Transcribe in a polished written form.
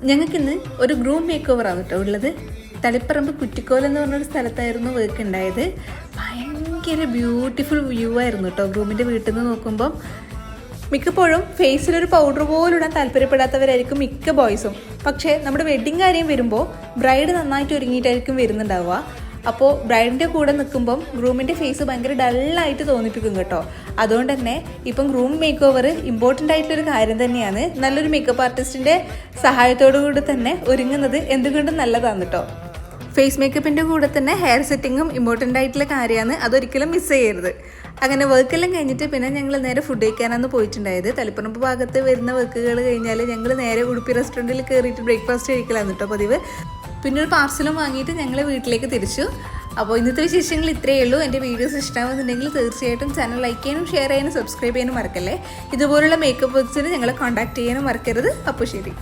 ഞങ്ങൾക്കിന്ന് ഒരു groom make ഓവറാണ് കേട്ടോ ഉള്ളത്. തളിപ്പറമ്പ് കുറ്റിക്കോൽ എന്ന് പറഞ്ഞൊരു സ്ഥലത്തായിരുന്നു വർക്ക് ഉണ്ടായത്. ഭയങ്കര ബ്യൂട്ടിഫുൾ വ്യൂ ആയിരുന്നു കേട്ടോ. ഗ്രൂമിൻ്റെ വീട്ടിൽ നിന്ന് നോക്കുമ്പം മിക്കപ്പോഴും ഫേസിലൊരു പൗഡർ പോലും ഇടാൻ താല്പര്യപ്പെടാത്തവരായിരിക്കും മിക്ക ബോയ്സും. പക്ഷേ നമ്മുടെ വെഡ്ഡിങ് കാര്യം വരുമ്പോൾ ബ്രൈഡ് നന്നായിട്ട് ഒരുങ്ങിയിട്ടായിരിക്കും വരുന്നുണ്ടാവുക. അപ്പോൾ ബ്രൈഡിൻ്റെ കൂടെ നിൽക്കുമ്പം ഗ്രൂമിൻ്റെ ഫേസ് ഭയങ്കര ഡള്ളായിട്ട് തോന്നിപ്പിക്കും കേട്ടോ. അതുകൊണ്ട് തന്നെ ഇപ്പം ഗ്രൂം മേക്ക് ഓവർ ഇമ്പോർട്ടൻ്റ് ആയിട്ടുള്ളൊരു കാര്യം തന്നെയാണ്. നല്ലൊരു മേക്കപ്പ് ആർട്ടിസ്റ്റിൻ്റെ സഹായത്തോടു കൂടി തന്നെ ഒരുങ്ങുന്നത് എന്തുകൊണ്ടും നല്ലതാണ് കേട്ടോ. ഫേസ് മേക്കപ്പിൻ്റെ കൂടെ തന്നെ ഹെയർ സെറ്റിങ്ങും ഇമ്പോർട്ടൻ്റ് ആയിട്ടുള്ള കാര്യമാണ്. അതൊരിക്കലും മിസ് ചെയ്യരുത്. അങ്ങനെ വർക്കെല്ലാം കഴിഞ്ഞിട്ട് പിന്നെ ഞങ്ങൾ നേരെ ഫുഡ് കഴിക്കാനാണ് പോയിട്ടുണ്ടായത്. തളിപ്പറമ്പ് ഭാഗത്ത് വരുന്ന വർക്കുകൾ കഴിഞ്ഞാൽ ഞങ്ങൾ നേരെ ഉടുപ്പി റെസ്റ്റോറൻറ്റിൽ കയറിയിട്ട് ബ്രേക്ക്ഫാസ്റ്റ് കഴിക്കലാണ് കേട്ടോ പതിവ്. പിന്നെ ഒരു പാർസലും വാങ്ങിയിട്ട് ഞങ്ങൾ വീട്ടിലേക്ക് തിരിച്ചു. അപ്പോൾ ഇന്നത്തെ വിശേഷങ്ങൾ ഇത്രയേ ഉള്ളൂ. എൻ്റെ വീഡിയോസ് ഇഷ്ടമാകുന്നുണ്ടെങ്കിൽ തീർച്ചയായിട്ടും ചാനൽ ലൈക്ക് ചെയ്യാനും ഷെയർ ചെയ്യാനും സബ്സ്ക്രൈബ് ചെയ്യാനും മറക്കല്ലേ. ഇതുപോലുള്ള മേക്കപ്പ് വർക്ക്സിന് ഞങ്ങളെ കോൺടാക്ട് ചെയ്യാനും മറക്കരുത്. അപ്പോൾ ശരി.